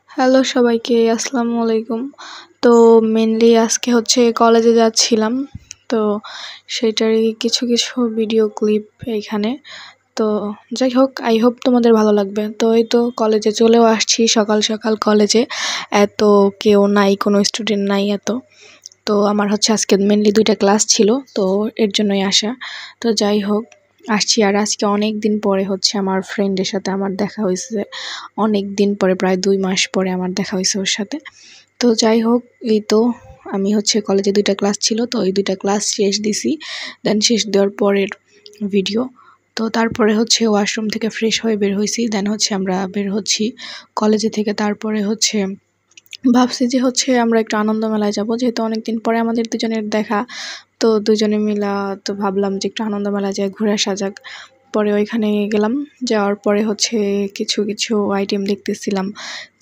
Hello সবাইকে, আসসালামু আলাইকুম। তো মেনলি আজকে হচ্ছে কলেজে যাচ্ছিলাম, তো সেটারই কিছু কিছু ভিডিও ক্লিপ এইখানে। তো যাই হোক, আই হোপ তোমাদের ভালো লাগবে। তো এই তো কলেজে চলেও আসছি, সকাল সকাল কলেজে এত কেউ নাই, কোনো স্টুডেন্ট নাই এত। তো আমার হচ্ছে আজকে মেনলি 2টা ক্লাস ছিল, তো এর জন্যই আসা। তো যাই হোক, আসছি। আর আজকে অনেক দিন পরে হচ্ছে আমার ফ্রেন্ডের সাথে আমার দেখা হয়েছে, অনেক দিন পরে, প্রায় 2 মাস পরে আমার দেখা হয়েছে ওর সাথে। তো যাই হোক, এই তো আমি হচ্ছে কলেজে 2টা ক্লাস ছিল, তো ওই 2টা ক্লাস শেষ দিছি। দেন শেষ দেওয়ার পরের ভিডিও। তো তারপরে হচ্ছে ওয়াশরুম থেকে ফ্রেশ হয়ে বের হয়েছি। দেন হচ্ছে আমরা বের হচ্ছি কলেজে থেকে। তারপরে হচ্ছে ভাবছি যে হচ্ছে আমরা একটু আনন্দ মেলায় যাব, যেহেতু অনেকদিন পরে আমাদের দুজনের দেখা। তো দুজনে মিলা তো ভাবলাম যে একটু আনন্দ মেলায় যাই, ঘুরে আসা যাক। পরে ওইখানে গেলাম। যাওয়ার পরে হচ্ছে কিছু কিছু আইটেম দেখতেছিলাম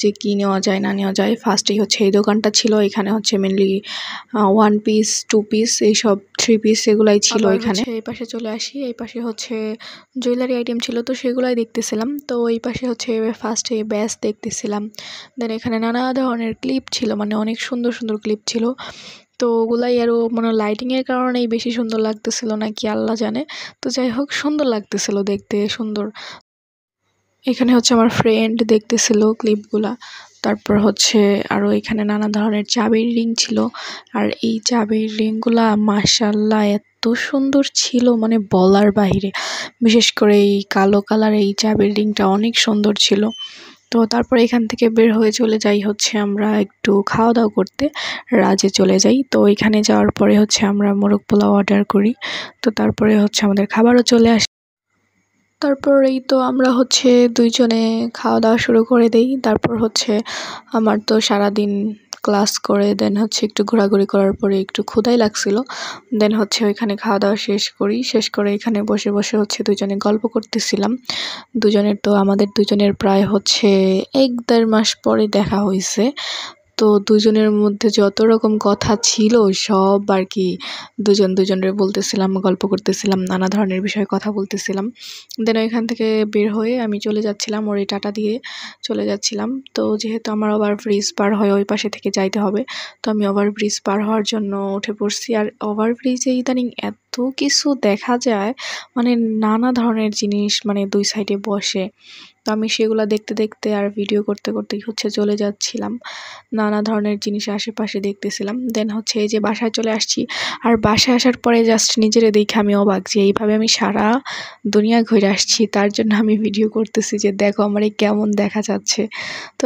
যে কি নেওয়া যায় না নেওয়া যায়। ফার্স্টেই হচ্ছে এই দোকানটা ছিল, এখানে হচ্ছে মেনলি 1 পিস 2 পিস এইসব 3 পিস এগুলাই ছিল এখানে। এই পাশে চলে আসি, এই পাশে হচ্ছে জুয়েলারি আইটেম ছিল, তো সেগুলাই দেখতেছিলাম। তো এই পাশে হচ্ছে ফার্স্টে ব্যাস দেখতেছিলাম। দেন এখানে নানা ধরনের ক্লিপ ছিল, মানে অনেক সুন্দর সুন্দর ক্লিপ ছিল। তো ওগুলাই আরও মানে লাইটিংয়ের কারণেই বেশি সুন্দর লাগতেছিল নাকি আল্লাহ জানে। তো যাই হোক, সুন্দর লাগতেছিল দেখতে, সুন্দর। এখানে হচ্ছে আমার ফ্রেন্ড দেখতেছিল ক্লিপগুলা। তারপর হচ্ছে আরও এখানে নানা ধরনের চাবির রিং ছিল। আর এই চাবির রিংগুলা মাশাআল্লাহ এত সুন্দর ছিল, মানে বলার বাহিরে। বিশেষ করে এই কালো কালার এই চাবির রিংটা অনেক সুন্দর ছিল। তো তারপর এখান থেকে বের হয়ে চলে যাই হচ্ছে আমরা একটু খাওয়া দাওয়া করতে, রাজে চলে যাই। তো এখানে যাওয়ার পরে হচ্ছে আমরা মোরগ পোলাও অর্ডার করি। তো তারপরে হচ্ছে আমাদের খাবারও চলে আসে। তারপর এই তো আমরা হচ্ছে দুইজনে খাওয়া দাওয়া শুরু করে দেই। তারপর হচ্ছে আমার তো সারাদিন ক্লাস করে দেন হচ্ছে একটু ঘোরাঘুরি করার পরে একটু ক্ষুধাই লাগছিল। দেন হচ্ছে ওইখানে খাওয়া দাওয়া শেষ করি, শেষ করে এখানে বসে বসে হচ্ছে দুজনে গল্প করতেছিলাম। আমাদের দুজনের প্রায় হচ্ছে 1-1.5 মাস পরে দেখা হয়েছে। তো দুজনের মধ্যে যত রকম কথা ছিল সব আর কি দুজনের বলতেছিলাম, গল্প করতেছিলাম, নানা ধরনের বিষয়ে কথা বলতেছিলাম। দেন ওইখান থেকে বের হয়ে আমি চলে যাচ্ছিলাম, ওর এই টাটা দিয়ে চলে যাচ্ছিলাম। তো যেহেতু আমার ওভারব্রিজ পার হয়ে ওই পাশে থেকে যাইতে হবে, তো আমি ওভারব্রিজ পার হওয়ার জন্য উঠে পড়ছি। আর ওভারব্রিজে ইদানিং এত কিছু দেখা যায়, মানে নানা ধরনের জিনিস, মানে 2 সাইডে বসে। তো আমি সেগুলো দেখতে দেখতে আর ভিডিও করতে করতেই হচ্ছে চলে যাচ্ছিলাম, নানা ধরনের জিনিস আশেপাশে দেখতেছিলাম। দেন হচ্ছে এই যে বাসায় চলে আসছি। আর বাসায় আসার পরে জাস্ট নিজেরে দেখে আমি অবাক যে এইভাবে আমি সারা দুনিয়া ঘুরে আসছি। তার জন্য আমি ভিডিও করতেছি যে দেখো আমার এই কেমন দেখা যাচ্ছে। তো